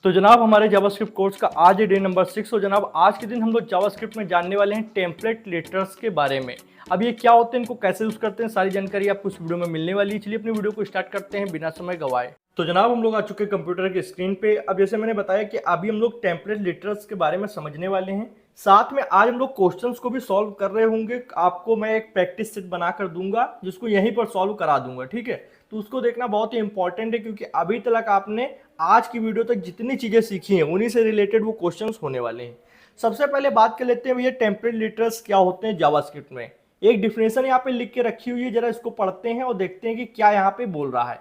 तो जनाब हमारे जावास्क्रिप्ट कोर्स का आज डे नंबर 6। हो जनाब आज के दिन हम लोग जावास्क्रिप्ट में जानने वाले हैं टेम्पलेट लेटर्स के बारे में। अब ये क्या होते हैं, इनको कैसे यूज करते हैं, सारी जानकारी आपको इस वीडियो में मिलने वाली है। चलिए अपनी वीडियो को स्टार्ट करते हैं बिना समय गवाए। तो जनाब हम लोग आ चुके हैं कंप्यूटर की स्क्रीन पे। अब जैसे मैंने बताया कि अभी हम लोग टेम्पलेट लेटर्स के बारे में समझने वाले हैं, साथ में आज हम लोग क्वेश्चंस को भी सॉल्व कर रहे होंगे। आपको मैं एक प्रैक्टिस सेट बनाकर दूंगा जिसको यहीं पर सॉल्व करा दूंगा, ठीक है। तो उसको देखना बहुत ही इंपॉर्टेंट है क्योंकि अभी तक आपने आज की वीडियो तक जितनी चीजें सीखी हैं उन्हीं से रिलेटेड वो क्वेश्चंस होने वाले हैं। सबसे पहले बात कर लेते हैं भैया टेम्पलेट लेटर्स क्या होते हैं जावास्क्रिप्ट में। एक डिफिनेशन यहाँ पे लिख के रखी हुई है, जरा इसको पढ़ते हैं और देखते हैं कि क्या यहाँ पे बोल रहा है।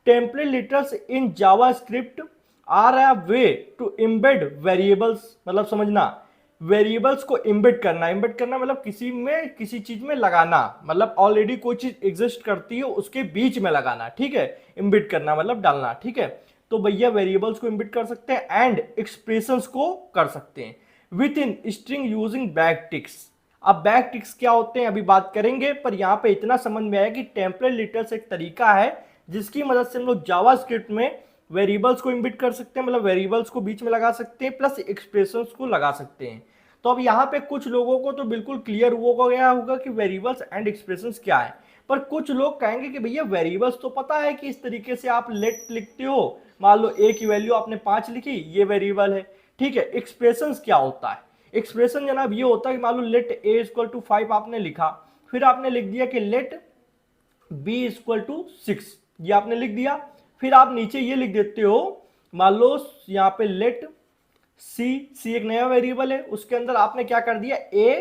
Template letters in JavaScript are a way to embed variables, मतलब समझना वेरिएबल्स को एम्बेड करना मतलब किसी चीज में लगाना, मतलब ऑलरेडी कोई चीज एग्जिस्ट करती है उसके बीच में लगाना, ठीक है। एम्बेड करना मतलब डालना, ठीक है। तो भैया वेरिएबल्स को एम्बेड कर सकते हैं एंड एक्सप्रेशंस को कर सकते हैं with in string using backticks. अब बैकटिक्स क्या होते हैं अभी बात करेंगे, पर यहाँ पे इतना समझ में आया कि टेम्पलेट लेटर्स एक तरीका है जिसकी मदद से हम लोग जावास्क्रिप्ट में वेरिएबल्स को एम्बेड कर सकते हैं, मतलब वेरिएबल्स को बीच में लगा सकते हैं प्लस एक्सप्रेशंस को लगा सकते हैं। तो अब यहाँ पे कुछ लोगों को तो बिल्कुल क्लियर हो गया होगा कि वेरिएबल्स एंड एक्सप्रेशंस क्या है, पर कुछ लोग कहेंगे कि भैया वेरिएबल्स तो पता है कि इस तरीके से आप लेट लिखते हो, मान लो ए की वैल्यू आपने 5 लिखी, ये वेरिएबल है, ठीक है। एक्सप्रेशंस क्या होता है? एक्सप्रेशन जनाब ये होता है कि मान लो लेट ए इक्वल टू 5 आपने लिखा, फिर आपने लिख दिया कि लेट बी इक्वल टू 6, ये आपने लिख दिया। फिर आप नीचे ये लिख देते हो, मान लो यहाँ पे लेट सी एक नया वेरिएबल है, उसके अंदर आपने क्या कर दिया ए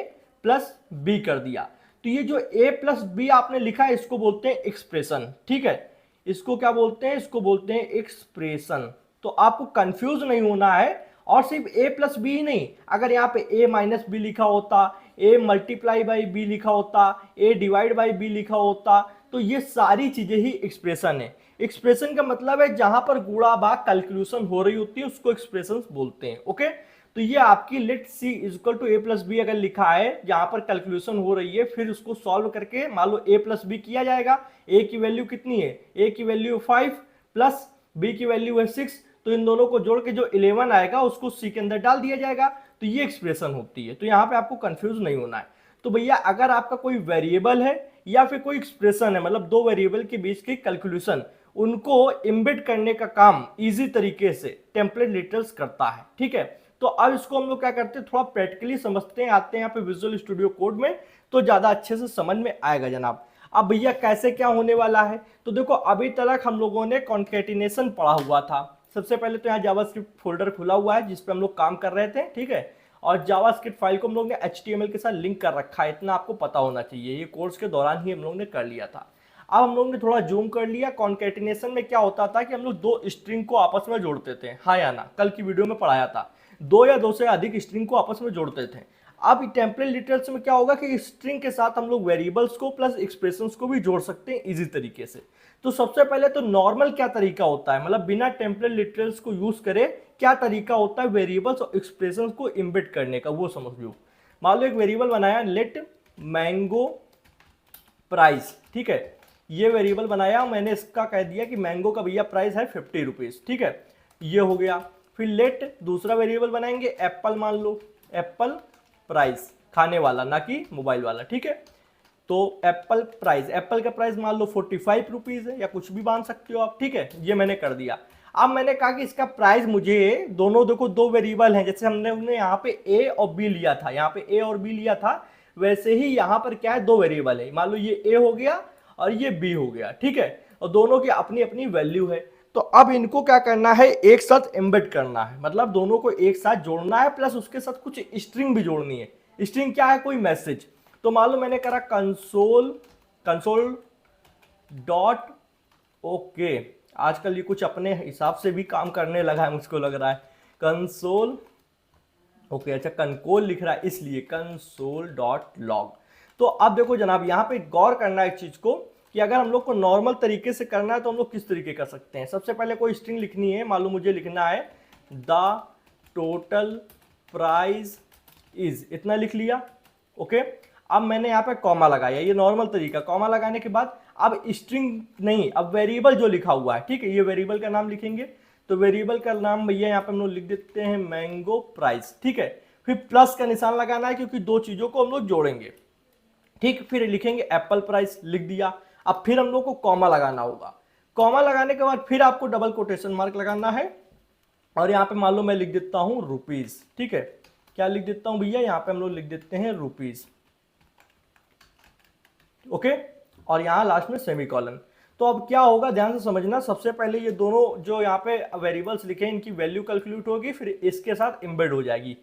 प्लस बी कर दिया। तो ये जो ए प्लस बी आपने लिखा है इसको बोलते हैं एक्सप्रेशन, ठीक है। इसको क्या बोलते हैं? इसको बोलते हैं एक्सप्रेशन। तो आपको कंफ्यूज नहीं होना है, और सिर्फ ए प्लस बी ही नहीं, अगर यहाँ पे ए माइनस बी लिखा होता, ए मल्टीप्लाई बाई बी लिखा होता, ए डिवाइड बाई बी लिखा होता, तो ये सारी चीजें ही एक्सप्रेशन है। एक्सप्रेशन का मतलब है जहां पर गुणा भाग कैलकुलेशन हो रही होती है उसको एक्सप्रेशन बोलते हैं, ओके। तो ये आपकी let c equal to a plus b अगर लिखा है जहां पर कैलकुलेशन हो रही है, फिर उसको सॉल्व करके मान लो ए प्लस बी किया जाएगा। ए की वैल्यू कितनी है? ए की वैल्यू 5 प्लस बी की वैल्यू है 6, तो इन दोनों को जोड़ के जो 11 आएगा उसको सी के अंदर डाल दिया जाएगा। तो ये एक्सप्रेशन होती है। तो यहाँ पे आपको कंफ्यूज नहीं होना है। तो भैया अगर आपका कोई वेरिएबल है या फिर कोई एक्सप्रेशन है, मतलब दो वेरिएबल के बीच की कैलकुलेशन, उनको एम्बेड करने का काम इजी तरीके से टेम्पलेट लेटर्स करता है, ठीक है। तो अब इसको हम लोग क्या करते हैं, थोड़ा प्रैक्टिकली समझते हैं, आते हैं यहाँ पे विजुअल स्टूडियो कोड में, तो ज्यादा अच्छे से समझ में आएगा जनाब। अब भैया कैसे क्या होने वाला है, तो देखो अभी तक हम लोगों ने कॉन्केटिनेशन पढ़ा हुआ था। सबसे पहले तो यहाँ जावास्क्रिप्ट फोल्डर खुला हुआ है जिसपे हम लोग काम कर रहे थे, ठीक है। और जावास्क्रिप्ट फाइल को हम लोग ने HTML के साथ लिंक कर रखा है, इतना आपको पता होना चाहिए, ये कोर्स के दौरान ही हम लोग ने कर लिया था। अब हम लोग ने थोड़ा जूम कर लिया। कॉन्केटिनेशन में क्या होता था कि हम लोग दो स्ट्रिंग को आपस में जोड़ते थे, हाँ या ना, कल की वीडियो में पढ़ाया था, दो या दो से अधिक स्ट्रिंग को आपस में जोड़ते थे। अब टेम्पलेट लेटर्स में क्या होगा कि स्ट्रिंग के साथ हम लोग वेरिएबल्स को प्लस एक्सप्रेशंस को भी जोड़ सकते हैं इजी तरीके से। तो सबसे पहले तो नॉर्मल क्या तरीका होता है, मतलब बिना टेम्पलेट लेटर्स को यूज करे क्या तरीका होता है वेरिएबल्स और एक्सप्रेशंस को एम्बेड करने का, वो समझ लो। मान लो एक वेरिएबल बनाया लेट मैंगो प्राइस, ठीक है। ये वेरिएबल बनाया मैंने, इसका कह दिया कि मैंगो का भैया प्राइस है 50 रुपीज, ठीक है, ये हो गया। फिर लेट दूसरा वेरिएबल बनाएंगे एप्पल, मान लो एप्पल प्राइस, खाने वाला ना कि मोबाइल वाला, ठीक है। तो एप्पल प्राइस, एप्पल का प्राइस मान लो 45 रुपीज है, या कुछ भी मान सकते हो आप, ठीक है। ये मैंने कर दिया। अब मैंने कहा कि इसका प्राइस मुझे दोनों, देखो दो वेरिएबल हैं, जैसे हमने यहाँ पे ए और बी लिया था, यहाँ पे ए और बी लिया था, वैसे ही यहाँ पर क्या है, दो वेरिएबल है, मान लो ये ए हो गया और ये बी हो गया, ठीक है। और दोनों की अपनी अपनी वैल्यू है। तो अब इनको क्या करना है, एक साथ एम्बेड करना है, मतलब दोनों को एक साथ जोड़ना है, प्लस उसके साथ कुछ स्ट्रिंग भी जोड़नी है। स्ट्रिंग क्या है? कोई मैसेज। तो मान लो मैंने करा कंसोल डॉट ओके, आजकल ये कुछ अपने हिसाब से भी काम करने लगा है, मुझको लग रहा है। कंसोल ओके, अच्छा कंकोल लिख रहा है इसलिए कंसोल डॉट लॉग। तो अब देखो जनाब यहाँ पे गौर करना है एक चीज को, कि अगर हम लोग को नॉर्मल तरीके से करना है तो हम लोग किस तरीके कर सकते हैं। सबसे पहले कोई स्ट्रिंग लिखनी है, मान लो मुझे लिखना है द टोटल प्राइस इज, इतना लिख लिया, ओके। अब मैंने यहाँ पे कॉमा लगाया, ये नॉर्मल तरीका। कॉमा लगाने के बाद अब स्ट्रिंग नहीं, अब वेरिएबल जो लिखा हुआ है, ठीक है, ये वेरिएबल का नाम लिखेंगे। तो वेरिएबल का नाम भैया यहाँ पे हम लोग लिख देते हैं मैंगो प्राइस, ठीक है। फिर प्लस का निशान लगाना है क्योंकि दो चीजों को हम लोग जोड़ेंगे, ठीक। फिर लिखेंगे एप्पल प्राइस, लिख दिया। अब फिर हम लोग को कॉमा लगाना होगा, कॉमा लगाने के बाद फिर आपको डबल कोटेशन मार्क लगाना है और यहाँ पे मान लो मैं लिख देता हूं रुपीज, ठीक है। क्या लिख देता हूं भैया, यहाँ पे हम लोग लिख देते हैं रुपीज, ओके। और यहाँ लास्ट में सेमीकोलन। तो अब क्या होगा ध्यान से समझना, सबसे पहले ये दोनों जो यहाँ पे वेरिएबल्स लिखे हैं इनकी वैल्यू कैलकुलेट होगी, फिर इसके साथ एम्बेड हो जाएगी।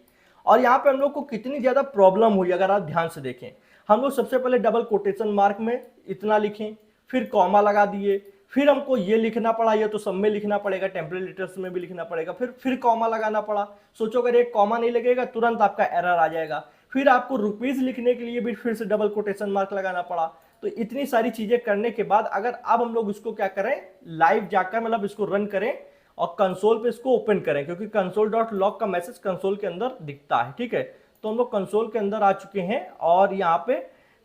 और यहाँ पे हम लोग को कितनी ज्यादा प्रॉब्लम हुई अगर आप ध्यान से देखें, हम लोग सबसे पहले डबल कोटेशन मार्क में इतना लिखें, फिर कॉमा लगा दिए, फिर हमको ये लिखना पड़ा, ये तो सब में लिखना पड़ेगा, टेम्परेरी लेटर्स में भी लिखना पड़ेगा, फिर कॉमा लगाना पड़ा। सोचो अगर एक कॉमा नहीं लगेगा तुरंत आपका एरर आ जाएगा। फिर आपको रुपीज लिखने के लिए भी फिर से डबल कोटेशन मार्क लगाना पड़ा। तो इतनी सारी चीजें करने के बाद अगर अब हम लोग इसको क्या करें, लाइव जाकर मतलब इसको रन करें और कंसोल पे इसको ओपन करें, क्योंकि console.log का मैसेज कंसोल के अंदर दिखता है, ठीक है। तो हम लोग कंसोल के अंदर आ चुके हैं और यहाँ पे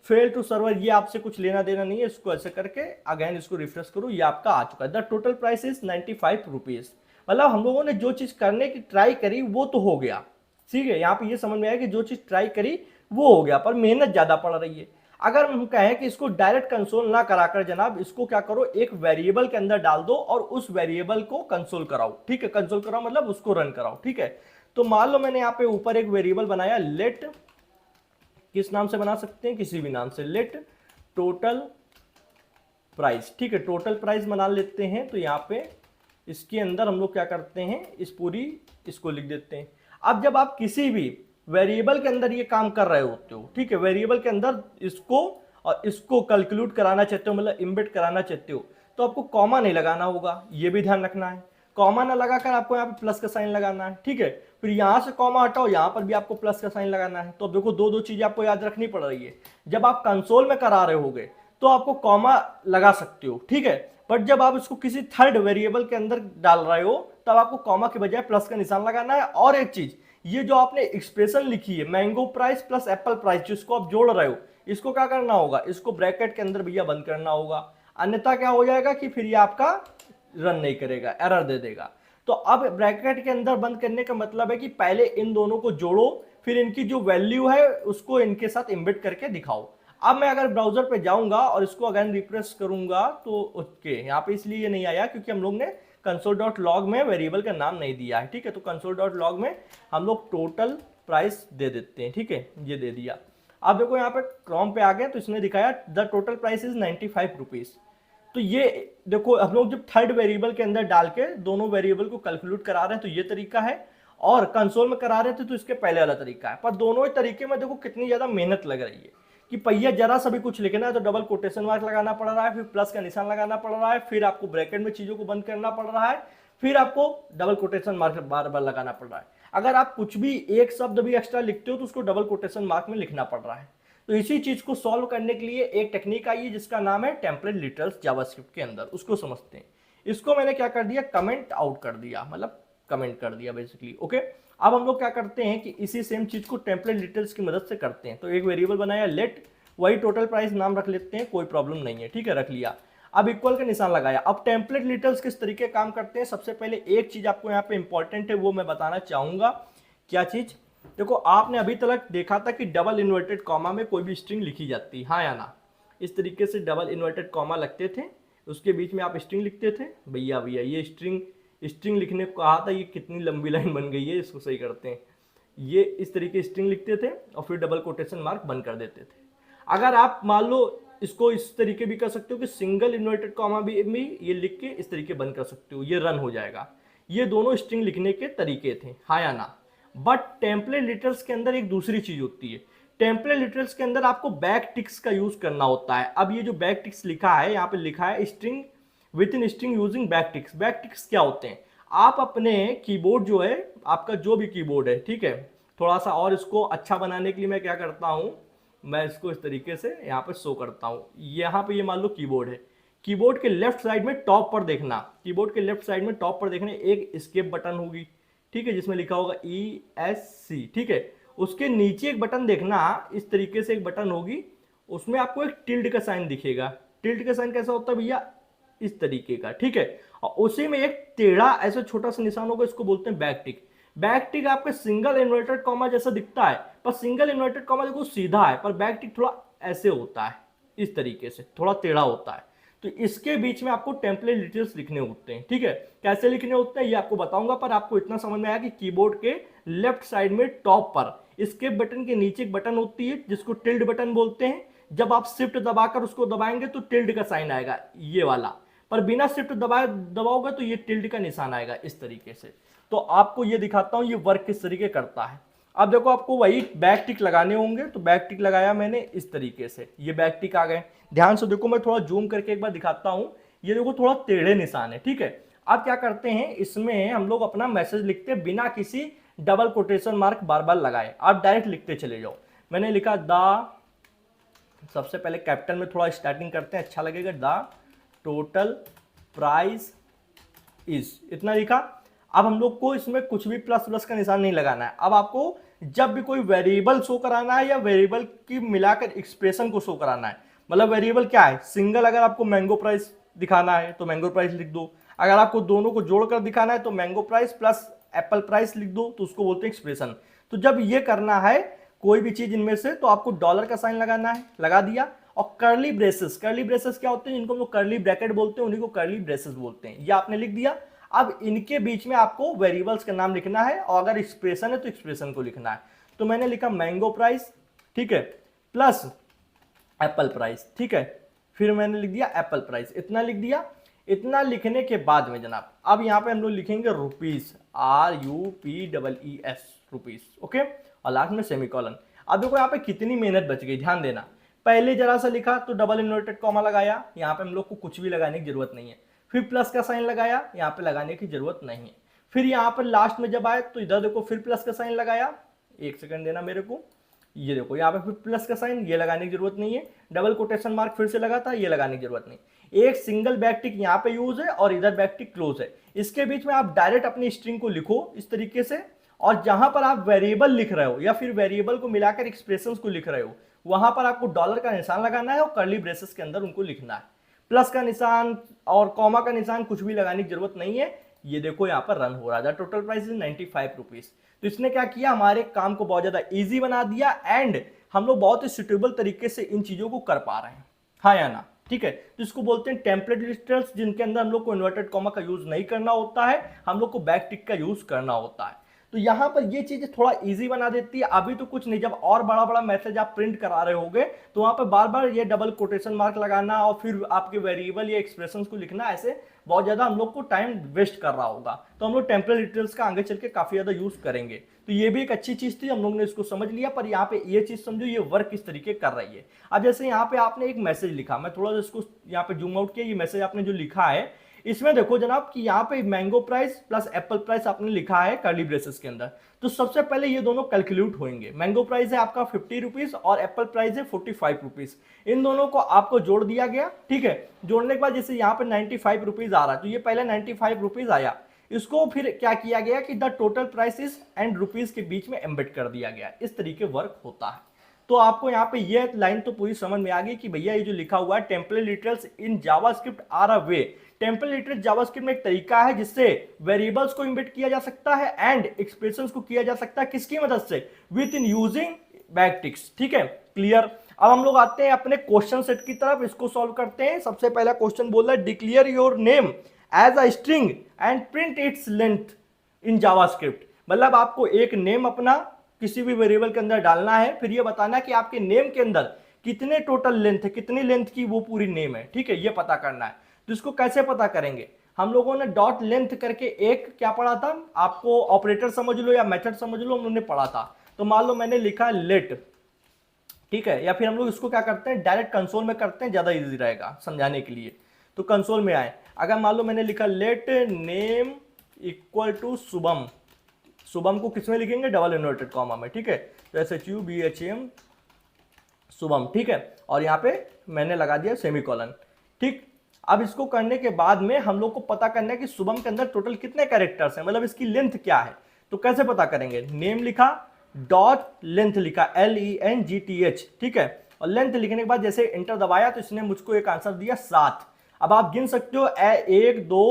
फेल टू सर्वर, ये आपसे कुछ लेना देना नहीं है, इसको ऐसे करके अगेन इसको रिफ्रेश करूँ, ये आपका आ चुका है। The total price is 95 rupees. मतलब हम लोगों ने जो चीज करने की ट्राई करी वो तो हो गया, ठीक है। यहाँ पे ये समझ में आया कि जो चीज ट्राई करी वो हो गया, पर मेहनत ज्यादा पड़ रही है। अगर हम कहें कि इसको डायरेक्ट कंसोल ना कराकर जनाब इसको क्या करो, एक वेरिएबल के अंदर डाल दो और उस वेरिएबल को कंसोल कराओ, ठीक है। कंसोल कराओ मतलब उसको रन कराओ, ठीक है। तो मान लो मैंने यहाँ पे ऊपर एक वेरिएबल बनाया, लेट, किस नाम से बना सकते हैं, किसी भी नाम से, लेट टोटल प्राइस, ठीक है। टोटल प्राइस बना लेते हैं। तो यहाँ पे इसके अंदर हम लोग क्या करते हैं, इस पूरी इसको लिख देते हैं। अब जब आप किसी भी वेरिएबल के अंदर ये काम कर रहे होते हो, ठीक है, वेरिएबल के अंदर इसको और इसको कैलकुलेट कराना चाहते हो, मतलब इम्बेड कराना चाहते हो, तो आपको कॉमा नहीं लगाना होगा, ये भी ध्यान रखना है। कॉमा ना लगाकर आपको यहाँ पे प्लस का साइन लगाना है, ठीक है। फिर यहाँ से कॉमा हटाओ, यहाँ पर भी आपको प्लस का साइन लगाना है। तो अब देखो दो चीजें आपको याद रखनी पड़ रही है। जब आप कंसोल में करा रहे होगे तो आपको कॉमा लगा सकते हो, ठीक है। बट जब आप इसको किसी थर्ड वेरिएबल के अंदर डाल रहे हो तब आपको कॉमा के बजाय प्लस का निशान लगाना है। और एक चीज, ये जो आपने एक्सप्रेशन लिखी है mango price plus Apple price, जिसको आप जोड़ रहे हो, इसको क्या करना होगा, इसको ब्रैकेट के अंदर भैया बंद करना होगा, अन्यथा क्या हो जाएगा कि फिर ये आपका रन नहीं करेगा, एरर दे देगा। तो अब ब्रैकेट के अंदर बंद करने का मतलब है कि पहले इन दोनों को जोड़ो, फिर इनकी जो वैल्यू है उसको इनके साथ इम्बेड करके दिखाओ। अब मैं अगर ब्राउजर पे जाऊंगा और इसको अगेन रिफ्रेश करूंगा तो ओके, यहाँ पे इसलिए ये नहीं आया क्योंकि हम लोग ने console.log में वेरिएबल का नाम नहीं दिया है, ठीक है। तो console.log में हम लोग टोटल प्राइस दे देते हैं, ठीक है, ये दे दिया। अब देखो यहाँ पे क्रोम पे आ गए तो इसने दिखाया the total price is 95 rupees. तो ये देखो हम लोग जब थर्ड वेरिएबल के अंदर डाल के दोनों वेरिएबल को कैलकुलेट करा रहे हैं तो ये तरीका है, और कंसोल में करा रहे थे तो इसके पहले वाला तरीका है। पर दोनों ही तरीके में देखो कितनी ज्यादा मेहनत लग रही है कि पहिया जरा सा भी कुछ लिखना है तो डबल कोटेशन मार्क लगाना पड़ रहा है, फिर प्लस का निशान लगाना पड़ रहा है, फिर आपको ब्रैकेट में चीजों को बंद करना पड़ रहा है, फिर आपको डबल कोटेशन मार्क बार बार लगाना पड़ रहा है। अगर आप कुछ भी एक शब्द भी एक्स्ट्रा लिखते हो तो उसको डबल कोटेशन मार्क में लिखना पड़ रहा है। तो इसी चीज को सॉल्व करने के लिए एक टेक्निक आई है जिसका नाम है टेम्पलेट लिटर्स जावास्क्रिप्ट के अंदर, उसको समझते हैं। इसको मैंने क्या कर दिया, कमेंट आउट कर दिया, मतलब कमेंट कर दिया बेसिकली, ओके। अब हम लोग क्या करते हैं कि इसी सेम चीज को टेम्पलेट लिटर्स की मदद से करते हैं। तो एक वेरिएबल बनाया लेट, वही टोटल प्राइस नाम रख लेते हैं, कोई प्रॉब्लम नहीं है, ठीक है, रख लिया। अब इक्वल का निशान लगाया। अब टेम्पलेट लिटर्स किस तरीके काम करते हैं, सबसे पहले एक चीज आपको यहाँ पे इंपॉर्टेंट है वो मैं बताना चाहूंगा। क्या चीज, देखो आपने अभी तक देखा था कि डबल इन्वर्टेड कॉमा में कोई भी स्ट्रिंग लिखी जाती, हाँ या ना, इस तरीके से डबल इन्वर्टेड कॉमा लगते थे, उसके बीच में आप स्ट्रिंग लिखते थे। भैया ये स्ट्रिंग लिखने को कहा था, ये कितनी लंबी लाइन बन गई है, इसको सही करते हैं। ये इस तरीके स्ट्रिंग लिखते थे और फिर डबल कोटेशन मार्क बंद कर देते थे। अगर आप मान लो इसको इस तरीके भी कर सकते हो कि सिंगल इन्वर्टेड कॉमा भी ये लिख के इस तरीके बंद कर सकते हो, ये रन हो जाएगा। ये दोनों स्ट्रिंग लिखने के तरीके थे, हाँ या ना। बट टेम्पलेट लिटर्स के अंदर एक दूसरी चीज होती है, टेम्पलेट लिटर्स के अंदर आपको बैक टिक्स का यूज करना होता है। अब ये जो बैक टिक्स लिखा है, यहाँ पे लिखा है string within string using back ticks. Back ticks क्या होते हैं, आप अपने कीबोर्ड जो है, आपका जो भी कीबोर्ड है, ठीक है, थोड़ा सा और इसको अच्छा बनाने के लिए मैं क्या करता हूँ, मैं इसको इस तरीके से यहाँ पे शो करता हूँ। यहाँ पे ये मान लो कीबोर्ड है, कीबोर्ड के लेफ्ट साइड में टॉप पर देखना, कीबोर्ड के लेफ्ट साइड में टॉप पर देखना एक एस्केप बटन होगी, ठीक है, जिसमें लिखा होगा ESC, ठीक है। उसके नीचे एक बटन देखना, इस तरीके से एक बटन होगी, उसमें आपको एक टिल्ड का साइन दिखेगा। टिल्ड का साइन कैसा होता है भैया, इस तरीके का, ठीक है। और उसी में एक टेढ़ा ऐसे छोटा सा निशान होगा, इसको बोलते हैं बैक टिक। बैक टिक आपके सिंगल इन्वर्टेड कॉमा जैसा दिखता है, पर सिंगल इन्वर्टेड कॉमा देखो सीधा है, पर बैक टिक थोड़ा ऐसे होता है, इस तरीके से थोड़ा टेढ़ा होता है। तो इसके बीच में आपको टेम्पलेट डिटेल्स लिखने होते हैं, ठीक है। कैसे लिखने होते हैं ये आपको बताऊंगा, पर आपको इतना समझ में आया कि कीबोर्ड के लेफ्ट साइड में टॉप पर एस्केप बटन के नीचे एक बटन होती है जिसको टिल्ड बटन बोलते हैं। जब आप शिफ्ट दबाकर उसको दबाएंगे तो टिल्ड का साइन आएगा, ये वाला। पर बिना शिफ्ट दबाओगे तो ये टिल्ड का निशान आएगा इस तरीके से। तो आपको ये दिखाता हूं ये वर्क किस तरीके करता है। अब देखो आपको वही बैक टिक लगाने होंगे, तो बैक टिक लगाया मैंने इस तरीके से, ये बैक टिक आ गए। ध्यान से देखो, मैं थोड़ा जूम करके एक बार दिखाता हूं। ये देखो थोड़ा टेढ़े निशान है, ठीक है। अब क्या करते हैं, इसमें हम लोग अपना मैसेज लिखते हैं बिना किसी डबल कोटेशन मार्क बार बार लगाए, आप डायरेक्ट लिखते चले जाओ। मैंने लिखा द, सबसे पहले कैपिटल में थोड़ा स्टार्टिंग करते हैं, अच्छा लगेगा। द टोटल प्राइस इज, इतना लिखा। अब हम लोग को इसमें कुछ भी प्लस प्लस का निशान नहीं लगाना है। अब आपको जब भी कोई वेरिएबल शो कराना है या वेरिएबल की मिलाकर एक्सप्रेशन को शो कराना है, मतलब वेरिएबल क्या है, सिंगल अगर आपको मैंगो प्राइस दिखाना है तो मैंगो प्राइस लिख दो, अगर आपको दोनों को जोड़कर दिखाना है तो mango price plus Apple price लिख दो, तो उसको बोलते हैं एक्सप्रेशन। तो जब ये करना है कोई भी चीज इनमें से, तो आपको डॉलर का साइन लगाना है, लगा दिया। और कर्ली ब्रेसेस, कर्ली ब्रेसेस क्या होते हैं, जिनको हम लोग कर्ली ब्रैकेट बोलते हैं, उन्हीं को कर्ली ब्रेसेस बोलते हैं, ये आपने लिख दिया। अब इनके बीच में आपको वेरिएबल्स का नाम लिखना है, और अगर एक्सप्रेशन है तो एक्सप्रेशन को लिखना है। तो मैंने लिखा मैंगो प्राइस, ठीक है, प्लस एप्पल प्राइस, ठीक है। फिर मैंने लिख दिया एप्पल प्राइस, इतना लिख दिया। इतना लिखने के बाद में जनाब अब यहाँ पे हम लोग लिखेंगे रुपीस, RUPEES, रुपीस, ओके, और लास्ट में सेमीकोलन। अब देखो यहाँ पे कितनी मेहनत बच गई, ध्यान देना। पहले जरा सा लिखा तो डबल इन्वर्टेड कॉमा लगाया, यहाँ पे हम लोग को कुछ भी लगाने की जरूरत नहीं है। फिर प्लस का साइन लगाया, यहाँ पे लगाने की जरूरत नहीं है। फिर यहाँ पर लास्ट में जब आए तो इधर देखो फिर प्लस का साइन लगाया, एक सेकंड देना मेरे को, ये देखो यहाँ पे फिर प्लस का साइन, ये लगाने की जरूरत नहीं है। डबल कोटेशन मार्क फिर से लगा था, ये लगाने की जरूरत नहीं। एक सिंगल बैक टिक यहाँ पे यूज है और इधर बैक टिक क्लोज है। इसके बीच में आप डायरेक्ट अपनी स्ट्रिंग को लिखो इस तरीके से, और जहां पर आप वेरिएबल लिख रहे हो या फिर वेरिएबल को मिलाकर एक्सप्रेशंस को लिख रहे हो, वहां पर आपको डॉलर का निशान लगाना है और कर्ली ब्रेसेस के अंदर उनको लिखना है। प्लस का निशान और कॉमा का निशान कुछ भी लगाने की जरूरत नहीं है। ये देखो यहाँ पर रन हो रहा है, टोटल प्राइस इज 95 रुपीज। तो इसने क्या किया, हमारे काम को बहुत ज्यादा इजी बना दिया, एंड हम लोग बहुत ही सुटेबल तरीके से इन चीजों को कर पा रहे हैं, हाँ या ना, ठीक है। तो इसको बोलते हैं टेम्पलेट लिस्टर्स, जिनके अंदर हम लोग को इन्वर्टेड कॉमा का यूज नहीं करना होता है, हम लोग को बैक टिक का यूज करना होता है। तो यहां पर ये चीज थोड़ा इजी बना देती है। अभी तो कुछ नहीं, जब और बड़ा बड़ा मैसेज आप प्रिंट करा रहे होगे तो वहां पर बार बार ये डबल कोटेशन मार्क लगाना और फिर आपके वेरिएबल या एक्सप्रेशंस को लिखना, ऐसे बहुत ज्यादा हम लोग को टाइम वेस्ट कर रहा होगा। तो हम लोग टेम्पलेट डिटेल्स का आगे चल के काफी ज्यादा यूज करेंगे। तो ये भी एक अच्छी चीज थी, हम लोग ने इसको समझ लिया। पर यहाँ पे ये चीज समझो, ये वर्क किस तरीके कर रही है। अब जैसे यहाँ पे आपने एक मैसेज लिखा, मैं थोड़ा इसको यहाँ पे जूम आउट किया, ये मैसेज आपने जो लिखा है इसमें देखो जनाब कि यहाँ पे mango price plus Apple price आपने लिखा है कर्ली ब्रेसेस के अंदर। तो सबसे पहले ये दोनों कैलकुलेट होंगे। मैंगो प्राइस है आपका 50 रुपीज और एप्पल प्राइस है 45 रुपीज। इन दोनों को आपको जोड़ दिया गया, ठीक है। जोड़ने के बाद जैसे यहाँ पे 95 रुपीज आ रहा है, तो ये पहले 95 रुपीज आया, इसको फिर क्या किया गया कि the total price and rupees के बीच में एम्बेड कर दिया गया। इस तरीके वर्क होता है। तो आपको यहाँ पे ये लाइन तो पूरी समझ में आ गई कि भैया ये जो लिखा हुआ है template literals in JavaScript are a way. Template literals JavaScript में एक तरीका है जिससे वेरिएबल्स को इम्बेड किया जा सकता है एंड एक्सप्रेशंस को किया जा सकता है, किसकी मदद से, विद इन यूजिंग बैकटिक्स, ठीक है, क्लियर। अब हम लोग आते हैं अपने क्वेश्चन सेट की तरफ, इसको सॉल्व करते हैं। सबसे पहला क्वेश्चन बोल रहा है declare your name as a string and print its length in JavaScript. मतलब आपको एक नेम अपना किसी भी वेरिएबल के अंदर डालना है, फिर ये बताना कि आपके नेम के अंदर कितने टोटल लेंथ है, कितनी लेंथ की वो पूरी नेम है, ठीक है, ये पता करना है। तो इसको कैसे पता करेंगे, हम लोगों ने डॉट लेंथ करके एक क्या पढ़ा था, आपको ऑपरेटर समझ लो या मेथड समझ लो, हम लोगों ने पढ़ा था। तो मान लो मैंने लिखा लेट, ठीक है, या फिर हम लोग इसको क्या करते हैं डायरेक्ट कंसोल में करते हैं, ज्यादा इजी रहेगा समझाने के लिए। तो कंसोल में आए, अगर मान लो मैंने लिखा let name equal to Shubham, Shubham को किसमें लिखेंगे, डबल इन्वर्टेड कॉमा में, ठीक है। तो SHUBHAM शुभम, ठीक है, और यहाँ पे मैंने लगा दिया सेमीकोलन, ठीक। अब इसको करने के बाद में हम लोग को पता करना है कि शुभम के अंदर टोटल कितने कैरेक्टर्स हैं, मतलब इसकी लेंथ क्या है। तो कैसे पता करेंगे, नेम लिखा, डॉट लेंथ लिखा LENGTH, ठीक है, और लेंथ लिखने के बाद जैसे एंटर दबाया तो इसने मुझको एक आंसर दिया 7। अब आप गिन सकते हो 1 2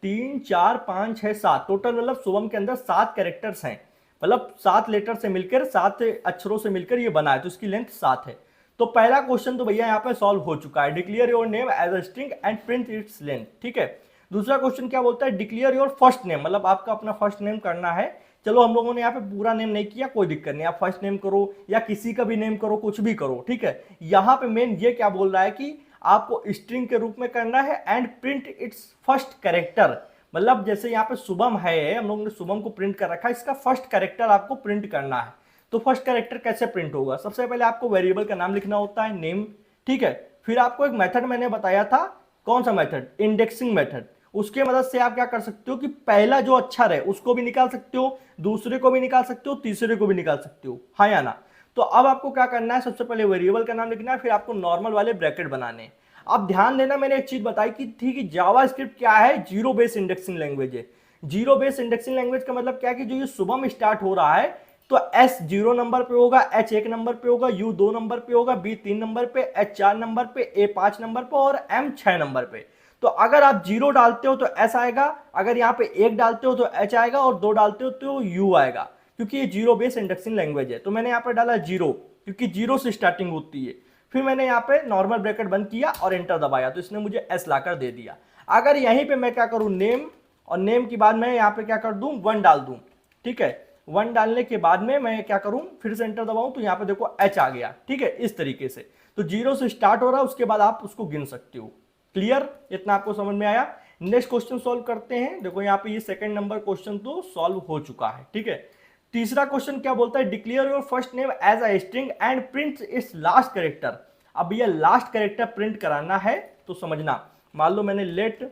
3 4 5 6 7 टोटल, मतलब शुभम के अंदर 7 कैरेक्टर्स हैं, मतलब 7 लेटर से मिलकर 7 अक्षरों से मिलकर ये बना है, तो इसकी लेंथ 7 है। तो पहला क्वेश्चन तो भैया यहाँ पे सॉल्व हो चुका है, declare your name as a string and print its length, ठीक है। दूसरा क्वेश्चन क्या बोलता है, डिक्लेयर योर फर्स्ट नेम, मतलब आपका अपना फर्स्ट नेम करना है। चलो हम लोगों ने यहाँ पे पूरा नेम नहीं किया, कोई दिक्कत नहीं, आप फर्स्ट नेम करो या किसी का भी नेम करो, कुछ भी करो, ठीक है। यहाँ पे मेन ये क्या बोल रहा है कि आपको स्ट्रिंग के रूप में करना है and print it's first character, मतलब जैसे यहाँ पे शुभम है, हम लोगों ने शुभम को प्रिंट कर रखा है, इसका फर्स्ट कैरेक्टर आपको प्रिंट करना है। तो फर्स्ट कैरेक्टर कैसे प्रिंट होगा, सबसे पहले आपको वेरिएबल का नाम लिखना होता है, नेम, ठीक है। फिर आपको एक मेथड मैंने बताया था, कौन सा मेथड, इंडेक्सिंग मेथड, उसके मदद से आप क्या कर सकते हो कि पहला जो अक्षर है उसको भी निकाल सकते हो, दूसरे को भी निकाल सकते हो, तीसरे को भी निकाल सकते हो, हाँ या ना। तो अब आपको क्या करना है, सबसे पहले वेरिएबल का नाम लिखना है, फिर आपको नॉर्मल वाले ब्रैकेट बनाने हैं। अब ध्यान देना, मैंने एक चीज बताई कि थी कि जावास्क्रिप्ट क्या है, जीरो बेस इंडेक्सिंग लैंग्वेज है। जीरो बेस इंडेक्सिंग लैंग्वेज का मतलब क्या है कि जो ये शुभम स्टार्ट हो रहा है तो S 0 नंबर पे होगा, H 1 नंबर पे होगा, U 2 नंबर पे होगा, B 3 नंबर पे, H 4 नंबर पे, A 5 नंबर पे और M 6 नंबर पे। तो अगर आप 0 डालते हो तो S आएगा, अगर यहाँ पे 1 डालते हो तो H आएगा और 2 डालते हो तो U आएगा, क्योंकि ये जीरो बेस इंडेक्सिंग लैंग्वेज है। तो मैंने यहाँ पे डाला 0, क्योंकि 0 से स्टार्टिंग होती है। फिर मैंने यहाँ पे नॉर्मल ब्रैकेट बंद किया और एंटर दबाया, तो इसने मुझे S लाकर दे दिया। अगर यहीं पे मैं क्या करूँ, नेम, और नेम के बाद मैं यहाँ पे क्या कर दूं, 1 डाल दूं, ठीक है। 1 डालने के बाद में मैं क्या करूं, फिर से एंटर दबाऊं तो यहाँ पे देखो H आ गया, ठीक है, इस तरीके से। तो 0 से स्टार्ट हो रहा है, उसके बाद आप उसको गिन सकते हो। क्लियर, इतना आपको समझ में आया। नेक्स्ट क्वेश्चन सॉल्व करते हैं। देखो यहाँ पे ये सेकंड नंबर क्वेश्चन तो सॉल्व हो चुका है, ठीक है। तीसरा क्वेश्चन क्या बोलता है, declare your first name as a string and print its last character. अब ये लास्ट कैरेक्टर प्रिंट कराना है तो समझना, मान लो मैंने let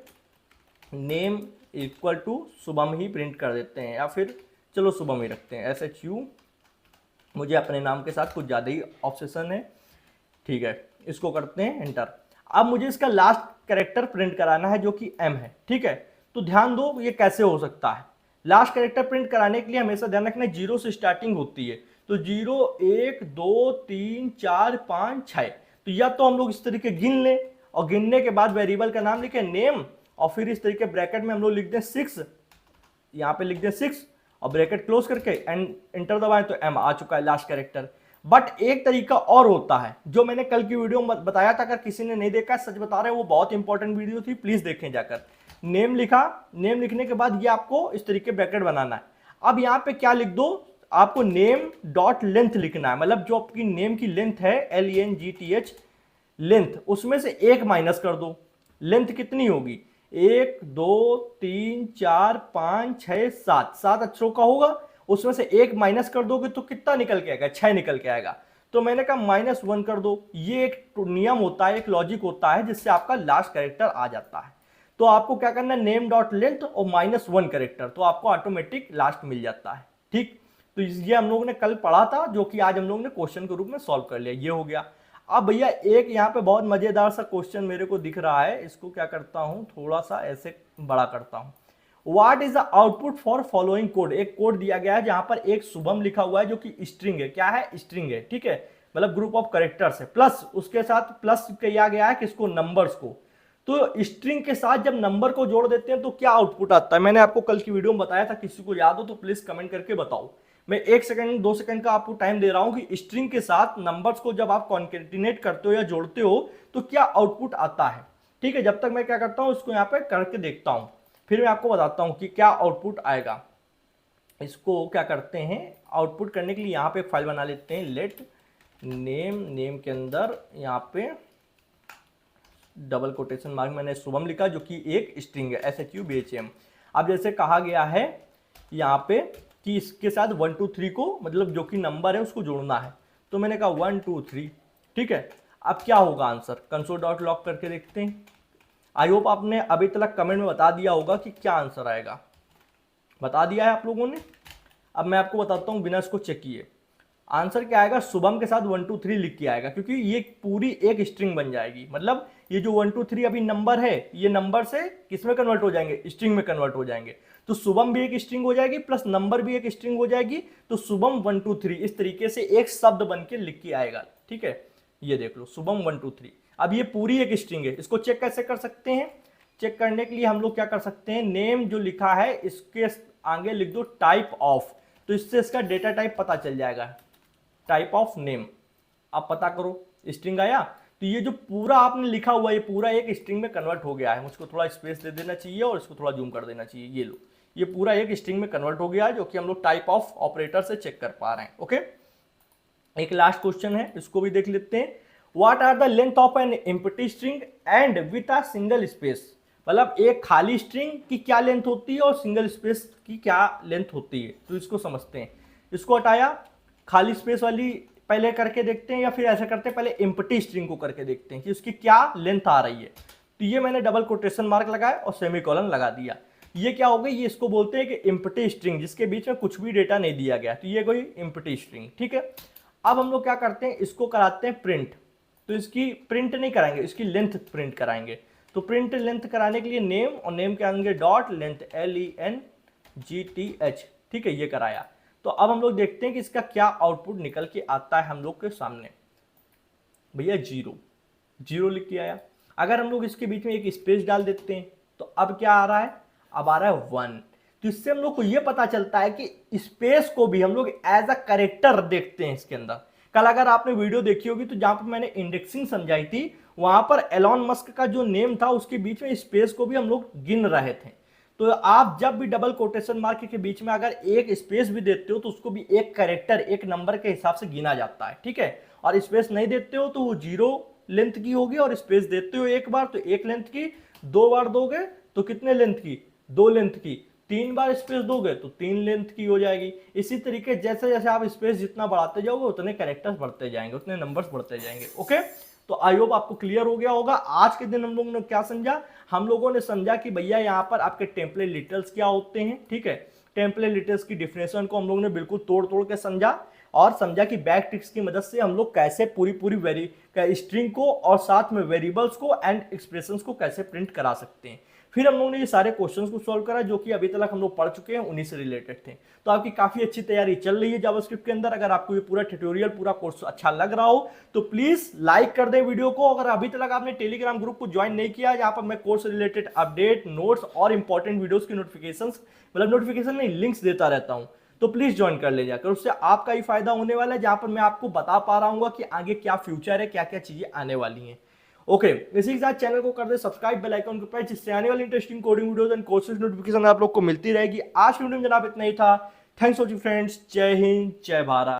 name equal to Shubham ही प्रिंट कर देते हैं, या फिर चलो शुभम ही रखते हैं, SHU, मुझे अपने नाम के साथ कुछ ज़्यादा ही ऑब्सेशन है, ठीक है। इसको करते हैं एंटर। अब मुझे इसका लास्ट कैरेक्टर प्रिंट कराना है जो कि M है, ठीक है। तो ध्यान दो ये कैसे हो सकता है, लास्ट कैरेक्टर प्रिंट कराने के लिए हमेशा ध्यान रखना 0 से स्टार्टिंग होती है। तो 0 1 2 3 4 5 6, तो या तो हम लोग इस तरीके गिन लें और गिनने के बाद वेरिएबल का नाम लिखे नेम, और फिर इस तरीके ब्रैकेट में हम लोग लिख दें 6, यहाँ पे लिख दें 6 और ब्रैकेट क्लोज करके एंड एंटर दबाएं तो M आ चुका है लास्ट कैरेक्टर। बट एक तरीका और होता है जो मैंने कल की वीडियो में बताया था, अगर किसी ने नहीं देखा, सच बता रहे हैं वो बहुत इंपॉर्टेंट वीडियो थी, प्लीज देखें जाकर। नेम लिखा, नेम लिखने के बाद ये आपको इस तरीके ब्रैकेट बनाना है। अब यहाँ पे क्या लिख दो, आपको नेम डॉट लेंथ लिखना है, मतलब जो आपकी नेम की लेंथ है LENGTH लेंथ, उसमें से 1 माइनस कर दो। लेंथ कितनी होगी, 1 2 3 4 5 6 7, 7 अक्षरों का होगा, उसमें से 1 माइनस कर दोगे तो कितना निकल के आएगा, 6 निकल के आएगा। तो मैंने कहा -1 कर दो। ये एक नियम होता है, एक लॉजिक होता है जिससे आपका लास्ट कैरेक्टर आ जाता है। तो आपको क्या करना है, नेम डॉट लेंथ और -1 कैरेक्टर, तो आपको ऑटोमेटिक लास्ट मिल जाता है, ठीक। तो ये हम लोगों ने कल पढ़ा था, जो कि आज हम लोगों ने क्वेश्चन के रूप में सॉल्व कर लिया, ये हो गया। अब भैया एक यहाँ पे बहुत मजेदार सा क्वेश्चन मेरे को दिख रहा है, इसको क्या करता हूँ, थोड़ा सा ऐसे बड़ा करता हूँ। What is the output for following code, एक कोड दिया गया है जहां पर एक शुभम लिखा हुआ है जो कि स्ट्रिंग है, क्या है, स्ट्रिंग है, ठीक है, मतलब ग्रुप ऑफ कैरेक्टर्स है, प्लस उसके साथ प्लस किया गया है किसको, नंबर्स को। तो स्ट्रिंग के साथ जब नंबर को जोड़ देते हैं तो क्या आउटपुट आता है, मैंने आपको कल की वीडियो में बताया था, किसी को याद हो तो प्लीज कमेंट करके बताओ। मैं 1 सेकंड 2 सेकंड का आपको टाइम दे रहा हूं कि स्ट्रिंग के साथ नंबर्स को जब आप कॉन्केटिनेट करते हो या जोड़ते हो तो क्या आउटपुट आता है, ठीक है। जब तक मैं क्या करता हूं, इसको यहाँ पे करके देखता हूं, फिर मैं आपको बताता हूं कि क्या आउटपुट आएगा। इसको क्या करते हैं, आउटपुट करने के लिए यहाँ पे फाइल बना लेते हैं, लेट नेम, नेम के अंदर यहाँ पे डबल कोटेशन मार्क मैंने शुभम लिखा जो कि एक स्ट्रिंग है, SHUBHM। अब जैसे कहा गया है यहाँ पे कि इसके साथ 1 2 3 को, मतलब जो कि नंबर है उसको जोड़ना है, तो मैंने कहा 1 2 3, ठीक है। अब क्या होगा आंसर, कंसोल डॉट लॉग करके देखते हैं। आई होप आपने अभी तक कमेंट में बता दिया होगा कि क्या आंसर आएगा, बता दिया है आप लोगों ने। अब मैं आपको बताता हूँ बिना इसको चेक किए, आंसर क्या आएगा, शुभम के साथ 1 2 3 लिख के आएगा, क्योंकि ये पूरी एक स्ट्रिंग बन जाएगी। मतलब ये जो 1 2 3 अभी नंबर है, ये नंबर से किसमें कन्वर्ट हो जाएंगे, स्ट्रिंग में कन्वर्ट हो जाएंगे। तो शुभम भी एक स्ट्रिंग हो जाएगी प्लस नंबर भी एक स्ट्रिंग हो जाएगी, तो शुभम 1 2 3 इस तरीके से एक शब्द बन के लिख के आएगा, ठीक है। ये देख लो शुभम 1 2 3, अब ये पूरी एक स्ट्रिंग है। इसको चेक कैसे कर सकते हैं, चेक करने के लिए हम लोग क्या कर सकते हैं, नेम जो लिखा है इसके आगे लिख दो टाइप ऑफ, तो इससे इसका डेटा टाइप पता चल जाएगा, टाइप ऑफ नेम। आप पता करो, स्ट्रिंग आया, तो ये जो पूरा आपने लिखा हुआ है ये पूरा एक स्ट्रिंग में कन्वर्ट हो गया है। मुझको थोड़ा स्पेस दे देना चाहिए और इसको थोड़ा जूम कर देना चाहिए। ये लो, ये पूरा एक स्ट्रिंग में कन्वर्ट हो गया है, जो कि हम लोग टाइप ऑफ ऑपरेटर से चेक कर पा रहे हैं। ओके, एक लास्ट क्वेश्चन है, इसको भी देख लेते हैं। What are the length of an empty string and with a single space, मतलब एक खाली स्ट्रिंग की क्या लेंथ होती है और सिंगल स्पेस की क्या लेंथ होती है, तो इसको समझते हैं। इसको हटाया, खाली स्पेस वाली पहले करके देखते हैं, या फिर ऐसा करते हैं पहले एम्प्टी स्ट्रिंग को करके देखते हैं कि उसकी क्या लेंथ आ रही है। तो ये मैंने डबल कोटेशन मार्क लगाया और सेमीकोलन लगा दिया। ये क्या हो गई, ये इसको बोलते हैं कि एम्प्टी स्ट्रिंग, जिसके बीच में कुछ भी डेटा नहीं दिया गया, तो ये कोई एम्प्टी स्ट्रिंग। ठीक है, अब हम लोग क्या करते हैं, इसको कराते हैं प्रिंट। तो इसकी प्रिंट नहीं कराएंगे, इसकी लेंथ प्रिंट कराएंगे। तो प्रिंट लेंथ कराने के लिए नेम, और नेम के आएंगे डॉट लेंथ, LENGTH। ठीक है, ये कराया। तो अब हम लोग देखते हैं कि इसका क्या आउटपुट निकल के आता है हम लोग के सामने। भैया 0 लिख के आया। अगर हम लोग इसके बीच में एक स्पेस डाल देते हैं तो अब क्या आ रहा है, अब आ रहा है 1। तो इससे हम लोग को यह पता चलता है कि स्पेस को भी हम लोग एज अ कैरेक्टर देखते हैं इसके अंदर। कल अगर आपने वीडियो देखी होगी तो जहां पर मैंने इंडेक्सिंग समझाई थी, वहां पर एलॉन मस्क का जो नेम था उसके बीच में स्पेस को भी हम लोग गिन रहे थे। तो आप जब भी डबल कोटेशन मार्क के बीच में अगर एक स्पेस भी देते हो तो उसको भी एक कैरेक्टर, एक नंबर के हिसाब से गिना जाता है। ठीक है, और स्पेस नहीं देते हो तो वो 0 लेंथ की होगी, और स्पेस देते हो एक बार तो 1 लेंथ की, 2 बार दोगे तो कितने लेंथ की, 2 लेंथ की, 3 बार स्पेस दोगे तो 3 लेंथ की हो जाएगी। इसी तरीके जैसे जैसे आप स्पेस जितना बढ़ाते जाओगे उतने कैरेक्टर्स बढ़ते जाएंगे, उतने नंबर्स बढ़ते जाएंगे। ओके, तो आई होप आपको क्लियर हो गया होगा। आज के दिन हम लोगों ने क्या समझा, हम लोगों ने समझा कि भैया यहाँ पर आपके टेम्पलेट लिटरल्स क्या होते हैं। ठीक है, टेम्पलेट लिटरल्स की डिफिनेशन को हम लोगों ने बिल्कुल तोड़ तोड़ के समझा, और समझा कि बैक ट्रिक्स की मदद से हम लोग कैसे पूरी स्ट्रिंग को और साथ में वेरिएबल्स को एंड एक्सप्रेशंस को कैसे प्रिंट करा सकते हैं। फिर हम लोगों ने ये सारे क्वेश्चंस को सॉल्व करा जो कि अभी तक हम लोग पढ़ चुके हैं, उन्हीं से रिलेटेड थे। तो आपकी काफी अच्छी तैयारी चल रही है जावास्क्रिप्ट के अंदर। अगर आपको ये पूरा ट्यूटोरियल, पूरा कोर्स अच्छा लग रहा हो तो प्लीज लाइक कर दें वीडियो को। अगर अभी तक आपने टेलीग्राम ग्रुप को ज्वाइन नहीं किया, जहां पर मैं कोर्स रिलेटेड अपडेट, नोट्स और इंपॉर्टेंट वीडियोस की नोटिफिकेशन नहीं, लिंक्स देता रहता हूं, तो प्लीज ज्वाइन कर ले जाकर। उससे आपका ही फायदा होने वाला है, जहां पर मैं आपको बता पा रहा हूँ कि आगे क्या फ्यूचर है, क्या क्या चीजें आने वाली हैं। ओके, इसी के साथ चैनल को कर दे सब्सक्राइब, बेल आइकन को प्रेस, जिससे आने वाली interesting coding videos and courses notification आप लोग को मिलती रहेगी। आज वीडियो में जनाब इतना ही था। थैंक्स फॉर फ्रेंड्स, जय हिंद, जय भारत।